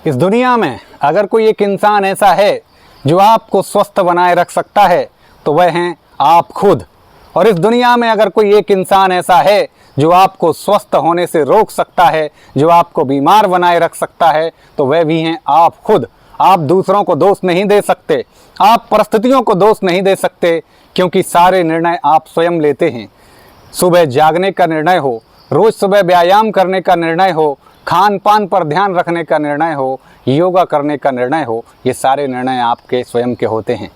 इस दुनिया में अगर कोई एक इंसान ऐसा है जो आपको स्वस्थ बनाए रख सकता है तो वह हैं आप खुद। और इस दुनिया में अगर कोई एक इंसान ऐसा है जो आपको स्वस्थ होने से रोक सकता है, जो आपको बीमार बनाए रख सकता है, तो वह भी हैं आप खुद। आप दूसरों को दोष नहीं दे सकते, आप परिस्थितियों को दोष नहीं दे सकते, क्योंकि सारे निर्णय आप स्वयं लेते हैं। सुबह जागने का निर्णय हो, रोज़ सुबह व्यायाम करने का निर्णय हो, खान पान पर ध्यान रखने का निर्णय हो, योगा करने का निर्णय हो, ये सारे निर्णय आपके स्वयं के होते हैं।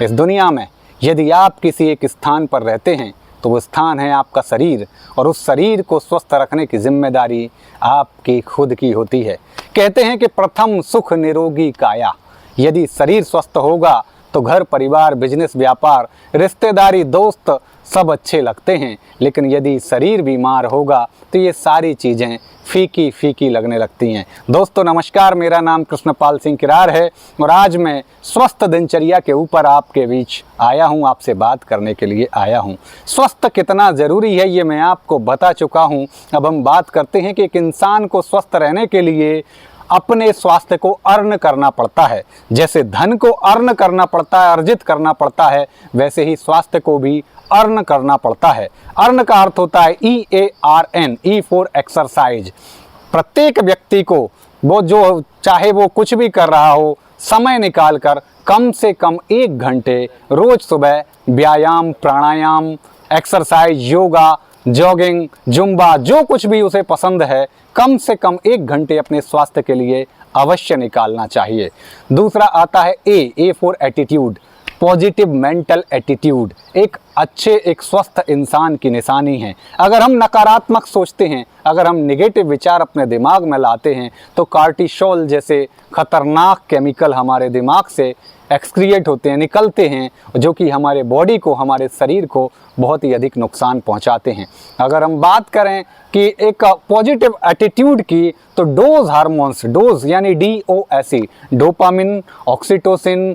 इस दुनिया में यदि आप किसी एक स्थान पर रहते हैं तो वो स्थान है आपका शरीर, और उस शरीर को स्वस्थ रखने की जिम्मेदारी आपकी खुद की होती है। कहते हैं कि प्रथम सुख निरोगी काया। यदि शरीर स्वस्थ होगा तो घर परिवार बिजनेस व्यापार रिश्तेदारी दोस्त सब अच्छे लगते हैं, लेकिन यदि शरीर बीमार होगा तो ये सारी चीज़ें फीकी फीकी लगने लगती हैं। दोस्तों नमस्कार, मेरा नाम कृष्णपाल सिंह किरार है और आज मैं स्वस्थ दिनचर्या के ऊपर आपके बीच आया हूँ, आपसे बात करने के लिए आया हूँ। स्वस्थ कितना ज़रूरी है ये मैं आपको बता चुका हूँ। अब हम बात करते हैं कि एक इंसान को स्वस्थ रहने के लिए अपने स्वास्थ्य को अर्न करना पड़ता है। जैसे धन को अर्न करना पड़ता है, अर्जित करना पड़ता है, वैसे ही स्वास्थ्य को भी अर्न करना पड़ता है। अर्न का अर्थ होता है EARN, E फॉर एक्सरसाइज। प्रत्येक व्यक्ति को वो जो चाहे वो कुछ भी कर रहा हो, समय निकाल कर कम से कम 1 घंटे रोज सुबह व्यायाम, प्राणायाम, एक्सरसाइज, योगा, जॉगिंग, जुम्बा, जो कुछ भी उसे पसंद है, कम से कम 1 घंटे अपने स्वास्थ्य के लिए अवश्य निकालना चाहिए। दूसरा आता है A for attitude, positive mental attitude. एक अच्छे एक स्वस्थ इंसान की निशानी है। अगर हम नकारात्मक सोचते हैं, अगर हम नेगेटिव विचार अपने दिमाग में लाते हैं तो कार्टिसोल जैसे खतरनाक केमिकल हमारे दिमाग से एक्सक्रिएट होते हैं, निकलते हैं, जो कि हमारे बॉडी को, हमारे शरीर को बहुत ही अधिक नुकसान पहुंचाते हैं। अगर हम बात करें कि एक पॉजिटिव एटीट्यूड की, तो डोज हार्मोन्स, डोज यानी DOSE, डोपामिन, ऑक्सीटोसिन,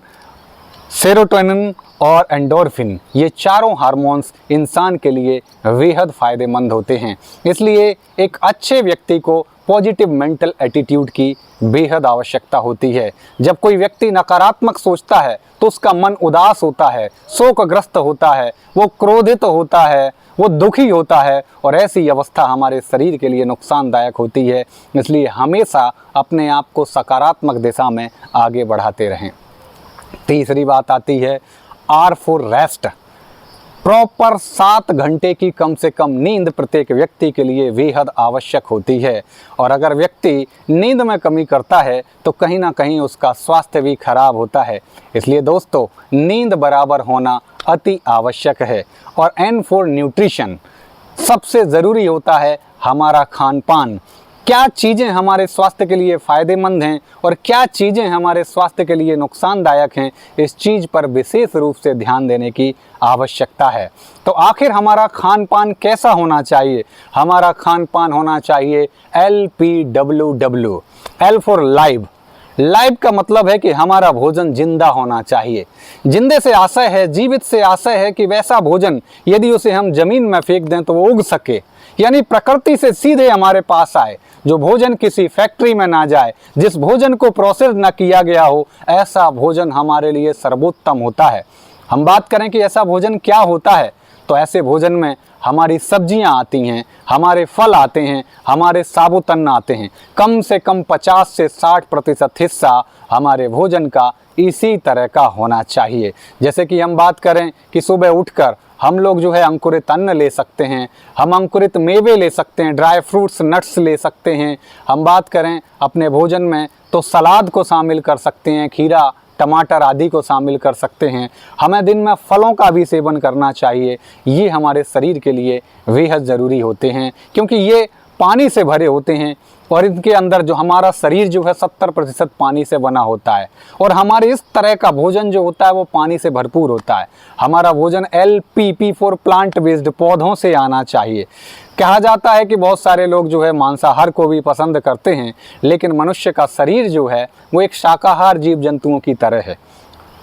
सेरोटोनिन और एंडोर्फिन, ये चारों हार्मोन्स इंसान के लिए बेहद फ़ायदेमंद होते हैं। इसलिए एक अच्छे व्यक्ति को पॉजिटिव मेंटल एटीट्यूड की बेहद आवश्यकता होती है। जब कोई व्यक्ति नकारात्मक सोचता है तो उसका मन उदास होता है, शोकग्रस्त होता है, वो क्रोधित होता है, वो दुखी होता है, और ऐसी अवस्था हमारे शरीर के लिए नुकसानदायक होती है। इसलिए हमेशा अपने आप को सकारात्मक दिशा में आगे बढ़ाते रहें। तीसरी बात आती है R फॉर रेस्ट। प्रॉपर 7 घंटे की कम से कम नींद प्रत्येक व्यक्ति के लिए बेहद आवश्यक होती है। और अगर व्यक्ति नींद में कमी करता है तो कहीं ना कहीं उसका स्वास्थ्य भी खराब होता है। इसलिए दोस्तों नींद बराबर होना अति आवश्यक है। और N फॉर न्यूट्रिशन, सबसे ज़रूरी होता है हमारा खान पान। क्या चीज़ें हमारे स्वास्थ्य के लिए फ़ायदेमंद हैं और क्या चीज़ें हमारे स्वास्थ्य के लिए नुकसानदायक हैं, इस चीज़ पर विशेष रूप से ध्यान देने की आवश्यकता है। तो आखिर हमारा खान पान कैसा होना चाहिए? हमारा खान पान होना चाहिए LPWW, L for live. Live का मतलब है कि हमारा भोजन जिंदा होना चाहिए। जिंदे से आशय है, जीवित से आशय है कि वैसा भोजन यदि उसे हम जमीन में फेंक दें तो वो उग सके, यानी प्रकृति से सीधे हमारे पास आए। जो भोजन किसी फैक्ट्री में ना जाए, जिस भोजन को प्रोसेस ना किया गया हो, ऐसा भोजन हमारे लिए सर्वोत्तम होता है। हम बात करें कि ऐसा भोजन क्या होता है, तो ऐसे भोजन में हमारी सब्जियां आती हैं, हमारे फल आते हैं, हमारे साबुत अन्न आते हैं। कम से कम 50 से 60% हिस्सा हमारे भोजन का इसी तरह का होना चाहिए। जैसे कि हम बात करें कि सुबह उठकर हम लोग जो है अंकुरित अन्न ले सकते हैं, हम अंकुरित मेवे ले सकते हैं, ड्राई फ्रूट्स, नट्स ले सकते हैं। हम बात करें अपने भोजन में तो सलाद को शामिल कर सकते हैं, खीरा, टमाटर आदि को शामिल कर सकते हैं। हमें दिन में फलों का भी सेवन करना चाहिए। ये हमारे शरीर के लिए बेहद ज़रूरी होते हैं, क्योंकि ये पानी से भरे होते हैं और इनके अंदर जो हमारा शरीर जो है 70% पानी से बना होता है। और हमारे इस तरह का भोजन जो होता है वो पानी से भरपूर होता है। हमारा भोजन LPP फॉर प्लांट बेस्ड, पौधों से आना चाहिए। कहा जाता है कि बहुत सारे लोग जो है मांसाहार को भी पसंद करते हैं, लेकिन मनुष्य का शरीर जो है वो एक शाकाहार जीव जंतुओं की तरह है।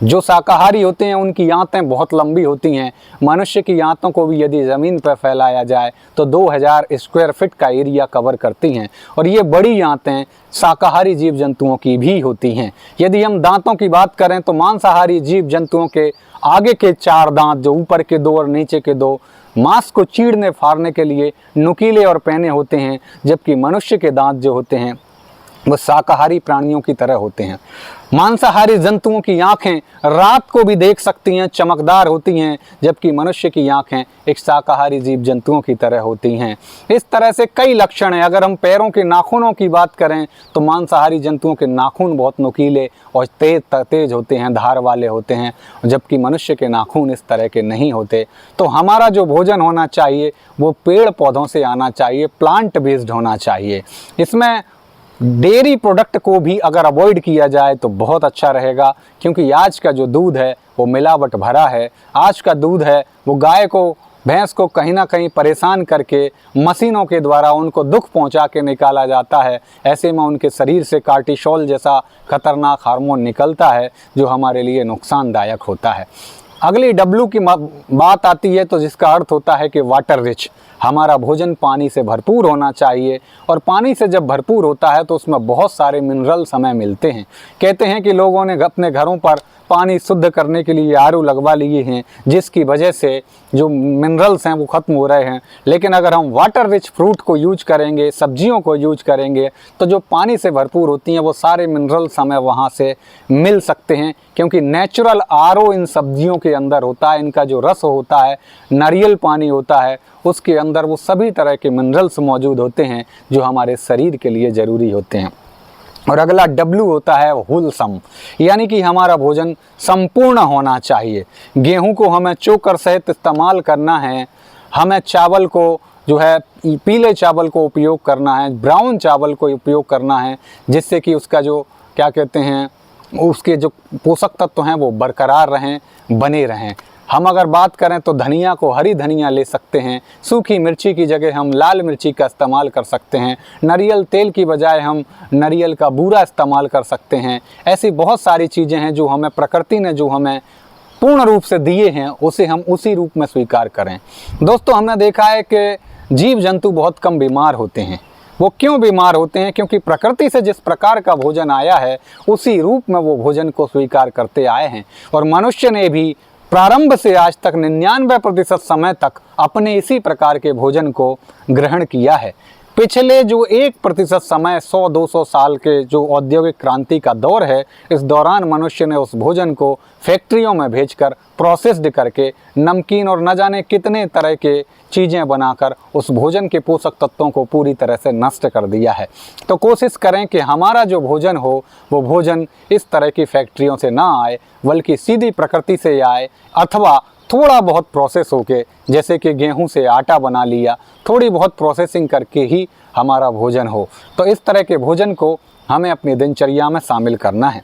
जो शाकाहारी होते हैं उनकी आंतें बहुत लंबी होती हैं। मनुष्य की आंतों को भी यदि ज़मीन पर फैलाया जाए तो 2000 स्क्वायर फीट का एरिया कवर करती हैं। और ये बड़ी आंतें शाकाहारी जीव जंतुओं की भी होती हैं। यदि हम दांतों की बात करें तो मांसाहारी जीव जंतुओं के आगे के 4 दांत, जो ऊपर के 2 और नीचे के 2, मांस को चीरने फाड़ने के लिए नुकीले और पैने होते हैं, जबकि मनुष्य के दांत जो होते हैं वो शाकाहारी प्राणियों की तरह होते हैं। मांसाहारी जंतुओं की आंखें रात को भी देख सकती हैं, चमकदार होती हैं, जबकि मनुष्य की आंखें एक शाकाहारी जीव जंतुओं की तरह होती हैं। इस तरह से कई लक्षण हैं। अगर हम पैरों के नाखूनों की बात करें तो मांसाहारी जंतुओं के नाखून बहुत नुकीले और तेज होते हैं, धार वाले होते हैं, जबकि मनुष्य के नाखून इस तरह के नहीं होते। तो हमारा जो भोजन होना चाहिए वो पेड़ पौधों से आना चाहिए, प्लांट बेस्ड होना चाहिए। इसमें डेयरी प्रोडक्ट को भी अगर अवॉइड किया जाए तो बहुत अच्छा रहेगा, क्योंकि आज का जो दूध है वो मिलावट भरा है। आज का दूध है वो गाय को, भैंस को कहीं ना कहीं परेशान करके मशीनों के द्वारा उनको दुख पहुंचा के निकाला जाता है। ऐसे में उनके शरीर से कार्टिसोल जैसा खतरनाक हार्मोन निकलता है जो हमारे लिए नुकसानदायक होता है। अगली W की बात आती है तो जिसका अर्थ होता है कि वाटर रिच। हमारा भोजन पानी से भरपूर होना चाहिए, और पानी से जब भरपूर होता है तो उसमें बहुत सारे मिनरल्स हमें मिलते हैं। कहते हैं कि लोगों ने अपने घरों पर पानी शुद्ध करने के लिए आरओ लगवा लिए हैं, जिसकी वजह से जो मिनरल्स हैं वो ख़त्म हो रहे हैं। लेकिन अगर हम वाटर रिच फ्रूट को यूज करेंगे, सब्जियों को यूज करेंगे, तो जो पानी से भरपूर होती हैं वो सारे मिनरल्स हमें वहाँ से मिल सकते हैं, क्योंकि नेचुरल आरओ इन सब्जियों के अंदर होता है। इनका जो रस होता है, नारियल पानी होता है, उसके अंदर वो सभी तरह के मिनरल्स मौजूद होते हैं जो हमारे शरीर के लिए ज़रूरी होते हैं। और अगला W होता है होलसम, यानी कि हमारा भोजन संपूर्ण होना चाहिए। गेहूं को हमें चोकर सहित इस्तेमाल करना है, हमें चावल को जो है पीले चावल को उपयोग करना है, ब्राउन चावल को उपयोग करना है, जिससे कि उसका जो क्या कहते हैं उसके जो पोषक तत्व हैं वो बरकरार रहें, बने रहें। हम अगर बात करें तो धनिया को हरी धनिया ले सकते हैं, सूखी मिर्ची की जगह हम लाल मिर्ची का इस्तेमाल कर सकते हैं, नारियल तेल की बजाय हम नारियल का बूरा इस्तेमाल कर सकते हैं। ऐसी बहुत सारी चीज़ें हैं जो हमें प्रकृति ने जो हमें पूर्ण रूप से दिए हैं उसे हम उसी रूप में स्वीकार करें। दोस्तों, हमने देखा है कि जीव जंतु बहुत कम बीमार होते हैं। वो क्यों बीमार होते हैं? क्योंकि प्रकृति से जिस प्रकार का भोजन आया है उसी रूप में वो भोजन को स्वीकार करते आए हैं। और मनुष्य ने भी प्रारंभ से आज तक 99% समय तक अपने इसी प्रकार के भोजन को ग्रहण किया है। पिछले जो 1% समय 100-200 साल के जो औद्योगिक क्रांति का दौर है, इस दौरान मनुष्य ने उस भोजन को फैक्ट्रियों में भेजकर प्रोसेस्ड करके नमकीन और न जाने कितने तरह के चीज़ें बनाकर उस भोजन के पोषक तत्वों को पूरी तरह से नष्ट कर दिया है। तो कोशिश करें कि हमारा जो भोजन हो वो भोजन इस तरह की फैक्ट्रियों से ना आए, बल्कि सीधी प्रकृति से आए, अथवा थोड़ा बहुत प्रोसेस होके, जैसे कि गेहूं से आटा बना लिया, थोड़ी बहुत प्रोसेसिंग करके ही हमारा भोजन हो। तो इस तरह के भोजन को हमें अपनी दिनचर्या में शामिल करना है।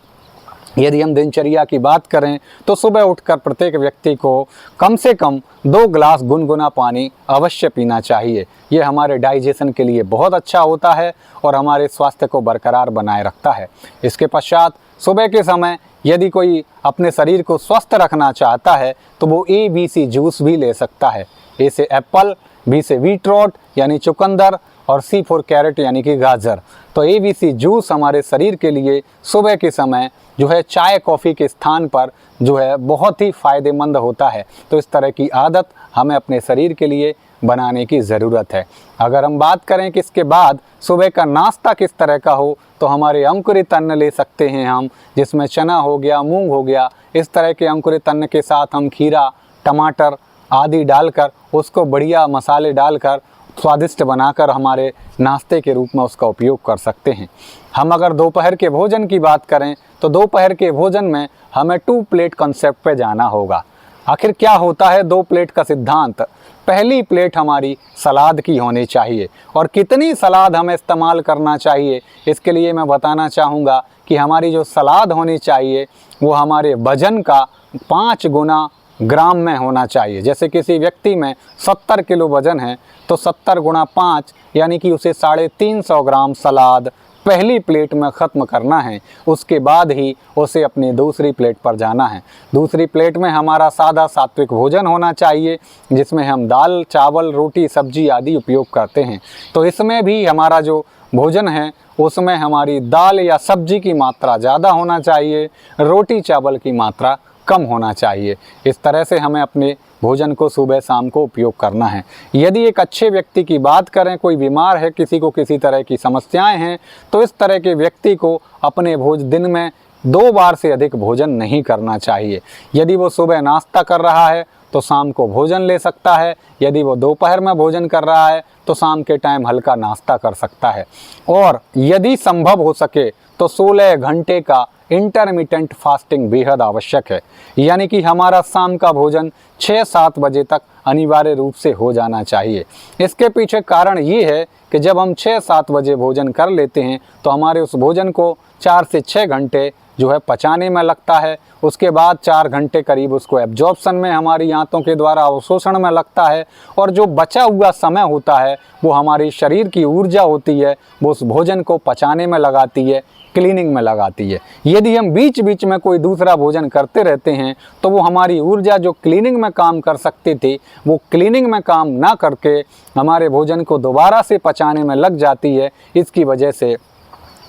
यदि हम दिनचर्या की बात करें तो सुबह उठकर प्रत्येक व्यक्ति को कम से कम 2 गिलास गुनगुना पानी अवश्य पीना चाहिए। ये हमारे डाइजेशन के लिए बहुत अच्छा होता है और हमारे स्वास्थ्य को बरकरार बनाए रखता है। इसके पश्चात सुबह के समय यदि कोई अपने शरीर को स्वस्थ रखना चाहता है तो वो ABC जूस भी ले सकता है। A से एप्पल, B से बीटरूट यानी चुकंदर, और C फॉर कैरेट यानी कि गाजर। तो ABC जूस हमारे शरीर के लिए सुबह के समय जो है चाय कॉफ़ी के स्थान पर जो है बहुत ही फ़ायदेमंद होता है। तो इस तरह की आदत हमें अपने शरीर के लिए बनाने की ज़रूरत है। अगर हम बात करें कि इसके बाद सुबह का नाश्ता किस तरह का हो, तो हमारे अंकुरित अन्न ले सकते हैं हम, जिसमें चना हो गया, मूंग हो गया। इस तरह के अंकुरित अन्न के साथ हम खीरा, टमाटर आदि डालकर उसको बढ़िया मसाले डालकर स्वादिष्ट बनाकर हमारे नाश्ते के रूप में उसका उपयोग कर सकते हैं। हम अगर दोपहर के भोजन की बात करें तो दोपहर के भोजन में हमें 2 प्लेट कॉन्सेप्ट पे जाना होगा। आखिर क्या होता है 2 प्लेट का सिद्धांत? पहली प्लेट हमारी सलाद की होनी चाहिए, और कितनी सलाद हमें इस्तेमाल करना चाहिए इसके लिए मैं बताना चाहूँगा कि हमारी जो सलाद होनी चाहिए वो हमारे वजन का 5 गुना ग्राम में होना चाहिए। जैसे किसी व्यक्ति में 70 किलो वजन है तो 70 गुणा 5 यानी कि उसे 350 ग्राम सलाद पहली प्लेट में ख़त्म करना है, उसके बाद ही उसे अपनी दूसरी प्लेट पर जाना है। दूसरी प्लेट में हमारा सादा सात्विक भोजन होना चाहिए, जिसमें हम दाल, चावल, रोटी, सब्जी आदि उपयोग करते हैं। तो इसमें भी हमारा जो भोजन है उसमें हमारी दाल या सब्जी की मात्रा ज़्यादा होना चाहिए, रोटी चावल की मात्रा कम होना चाहिए। इस तरह से हमें अपने भोजन को सुबह शाम को उपयोग करना है। यदि एक अच्छे व्यक्ति की बात करें, कोई बीमार है, किसी को किसी तरह की समस्याएं हैं, तो इस तरह के व्यक्ति को अपने दिन में 2 बार से अधिक भोजन नहीं करना चाहिए। यदि वो सुबह नाश्ता कर रहा है तो शाम को भोजन ले सकता है, यदि वो दोपहर में भोजन कर रहा है तो शाम के टाइम हल्का नाश्ता कर सकता है। और यदि संभव हो सके तो 16 घंटे का इंटरमिटेंट फास्टिंग बेहद आवश्यक है, यानी कि हमारा शाम का भोजन 6-7 बजे तक अनिवार्य रूप से हो जाना चाहिए। इसके पीछे कारण ये है कि जब हम 6-7 बजे भोजन कर लेते हैं तो हमारे उस भोजन को 4 से 6 घंटे जो है पचाने में लगता है। उसके बाद 4 घंटे करीब उसको एब्जॉर्प्शन में, हमारी आंतों के द्वारा अवशोषण में लगता है, और जो बचा हुआ समय होता है वो हमारी शरीर की ऊर्जा होती है, वो उस भोजन को पचाने में लगाती है, क्लीनिंग में लगाती है। यदि हम बीच बीच में कोई दूसरा भोजन करते रहते हैं तो वो हमारी ऊर्जा जो क्लीनिंग में काम कर सकती थी वो क्लीनिंग में काम ना करके हमारे भोजन को दोबारा से पचाने में लग जाती है। इसकी वजह से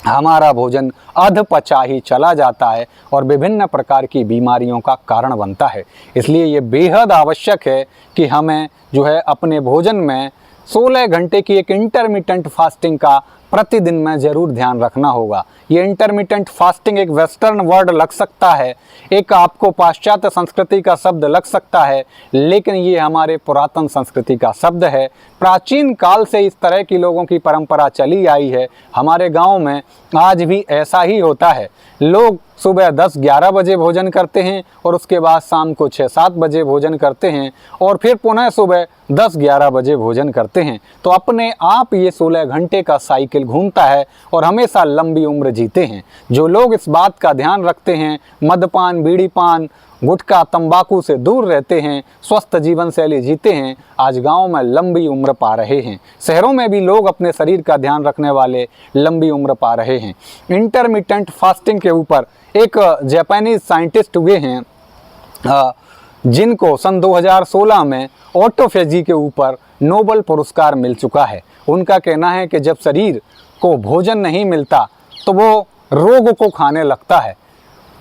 हमारा भोजन अधपचा ही चला जाता है और विभिन्न प्रकार की बीमारियों का कारण बनता है। इसलिए ये बेहद आवश्यक है कि हमें जो है अपने भोजन में 16 घंटे की एक इंटरमिटेंट फास्टिंग का प्रतिदिन में ज़रूर ध्यान रखना होगा। ये इंटरमिटेंट फास्टिंग एक वेस्टर्न वर्ड लग सकता है, एक आपको पाश्चात्य संस्कृति का शब्द लग सकता है, लेकिन ये हमारे पुरातन संस्कृति का शब्द है। प्राचीन काल से इस तरह की लोगों की परंपरा चली आई है। हमारे गांव में आज भी ऐसा ही होता है। लोग सुबह 10-11 बजे भोजन करते हैं और उसके बाद शाम को 6-7 बजे भोजन करते हैं और फिर पुनः सुबह 10-11 बजे भोजन करते हैं। तो अपने आप ये 16 घंटे का साइकिल घूमता है और हमेशा लंबी उम्र जीते हैं। जो लोग इस बात का ध्यान रखते हैं, मद्यपान, बीड़ी पान, गुटखा, तंबाकू से दूर रहते हैं, स्वस्थ जीवन शैली जीते हैं, आज गांव में लंबी उम्र पा रहे हैं। शहरों में भी लोग अपने शरीर का ध्यान रखने वाले लंबी उम्र पा रहे हैं। इंटरमिटेंट फास्टिंग के ऊपर एक जापानीज साइंटिस्ट हुए हैं जिनको सन 2016 में ऑटोफेजी के ऊपर नोबेल पुरस्कार मिल चुका है। उनका कहना है कि जब शरीर को भोजन नहीं मिलता तो वो रोग को खाने लगता है।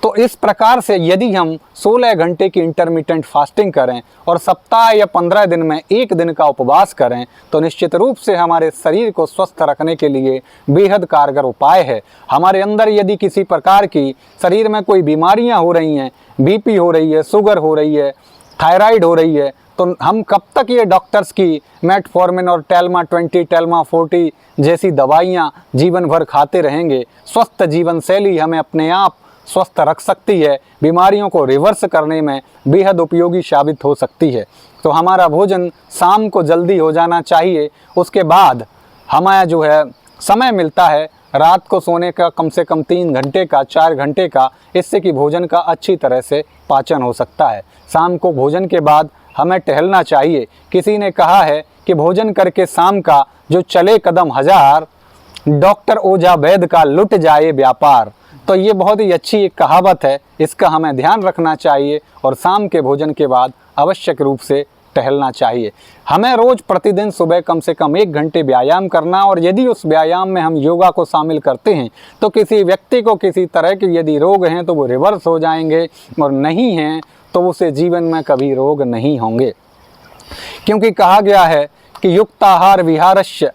तो इस प्रकार से यदि हम 16 घंटे की इंटरमिटेंट फास्टिंग करें और सप्ताह या 15 दिन में 1 दिन का उपवास करें तो निश्चित रूप से हमारे शरीर को स्वस्थ रखने के लिए बेहद कारगर उपाय है। हमारे अंदर यदि किसी प्रकार की शरीर में कोई बीमारियां हो रही हैं, बीपी हो रही है, शुगर हो रही है, थायराइड हो रही है, तो हम कब तक ये डॉक्टर्स की मेटफॉर्मिन और टेल्मा 20, टेल्मा 40 जैसी दवाइयाँ जीवन भर खाते रहेंगे? स्वस्थ जीवन शैली हमें अपने आप स्वस्थ रख सकती है, बीमारियों को रिवर्स करने में बेहद उपयोगी साबित हो सकती है। तो हमारा भोजन शाम को जल्दी हो जाना चाहिए। उसके बाद हमें जो है समय मिलता है रात को सोने का कम से कम 3 घंटे का, 4 घंटे का, इससे कि भोजन का अच्छी तरह से पाचन हो सकता है। शाम को भोजन के बाद हमें टहलना चाहिए। किसी ने कहा है कि भोजन करके शाम का जो चले कदम 1000, डॉक्टर ओझा वैद्य का लुट जाए व्यापार। तो ये बहुत ही अच्छी एक कहावत है, इसका हमें ध्यान रखना चाहिए और शाम के भोजन के बाद आवश्यक रूप से टहलना चाहिए। हमें रोज़ प्रतिदिन सुबह कम से कम 1 घंटे व्यायाम करना, और यदि उस व्यायाम में हम योगा को शामिल करते हैं तो किसी व्यक्ति को किसी तरह के यदि रोग हैं तो वो रिवर्स हो जाएंगे, और नहीं हैं तो उसे जीवन में कभी रोग नहीं होंगे। क्योंकि कहा गया है कि युक्ताहार विहारस्य,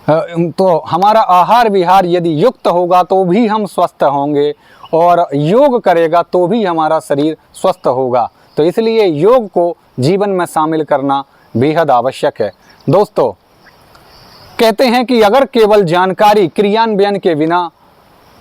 तो हमारा आहार विहार यदि युक्त होगा तो भी हम स्वस्थ होंगे, और योग करेगा तो भी हमारा शरीर स्वस्थ होगा। तो इसलिए योग को जीवन में शामिल करना बेहद आवश्यक है। दोस्तों, कहते हैं कि अगर केवल जानकारी क्रियान्वयन के बिना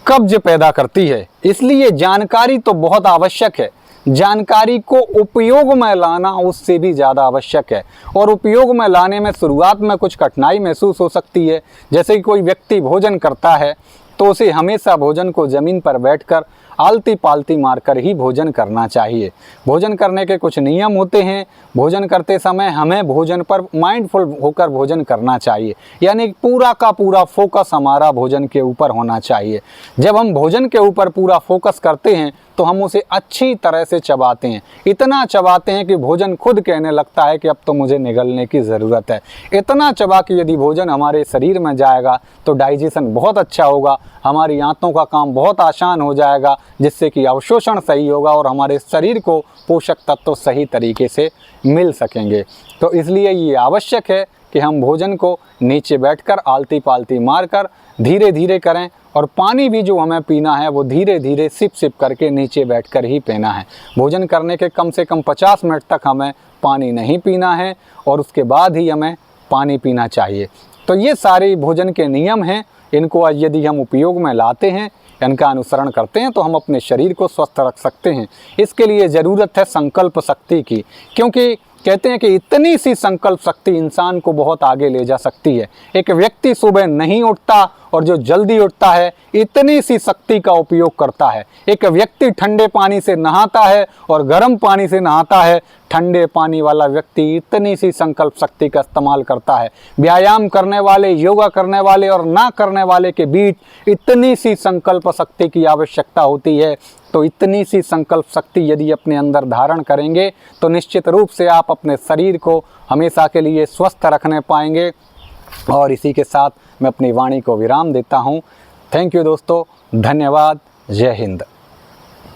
कब्ज पैदा करती है, इसलिए जानकारी तो बहुत आवश्यक है, जानकारी को उपयोग में लाना उससे भी ज़्यादा आवश्यक है। और उपयोग में लाने में शुरुआत में कुछ कठिनाई महसूस हो सकती है। जैसे कि कोई व्यक्ति भोजन करता है तो उसे हमेशा भोजन को ज़मीन पर बैठकर आलती पालती मारकर ही भोजन करना चाहिए। भोजन करने के कुछ नियम होते हैं। भोजन करते समय हमें भोजन पर माइंडफुल होकर भोजन करना चाहिए, यानी पूरा का पूरा फोकस हमारा भोजन के ऊपर होना चाहिए। जब हम भोजन के ऊपर पूरा फोकस करते हैं तो हम उसे अच्छी तरह से चबाते हैं, इतना चबाते हैं कि भोजन खुद कहने लगता है कि अब तो मुझे निगलने की ज़रूरत है। इतना चबा कि यदि भोजन हमारे शरीर में जाएगा तो डाइजेशन बहुत अच्छा होगा, हमारी आंतों का काम बहुत आसान हो जाएगा, जिससे कि अवशोषण सही होगा और हमारे शरीर को पोषक तत्व सही तरीके से मिल सकेंगे। तो इसलिए ये आवश्यक है कि हम भोजन को नीचे बैठकर आलती पालती मारकर धीरे धीरे करें, और पानी भी जो हमें पीना है वो धीरे धीरे सिप सिप करके नीचे बैठकर ही पीना है। भोजन करने के कम से कम 50 मिनट तक हमें पानी नहीं पीना है और उसके बाद ही हमें पानी पीना चाहिए। तो ये सारे भोजन के नियम हैं, इनको यदि हम उपयोग में लाते हैं, इनका अनुसरण करते हैं तो हम अपने शरीर को स्वस्थ रख सकते हैं। इसके लिए ज़रूरत है संकल्प शक्ति की, क्योंकि कहते हैं कि इतनी सी संकल्प शक्ति इंसान को बहुत आगे ले जा सकती है। एक व्यक्ति सुबह नहीं उठता और जो जल्दी उठता है इतनी सी शक्ति का उपयोग करता है। एक व्यक्ति ठंडे पानी से नहाता है और गर्म पानी से नहाता है, ठंडे पानी वाला व्यक्ति इतनी सी संकल्प शक्ति का इस्तेमाल करता है। व्यायाम करने वाले, योगा करने वाले और ना करने वाले के बीच इतनी सी संकल्प शक्ति की आवश्यकता होती है। तो इतनी सी संकल्प शक्ति यदि अपने अंदर धारण करेंगे तो निश्चित रूप से आप अपने शरीर को हमेशा के लिए स्वस्थ रखने पाएंगे। और इसी के साथ मैं अपनी वाणी को विराम देता हूँ। थैंक यू दोस्तों, धन्यवाद, जय हिंद।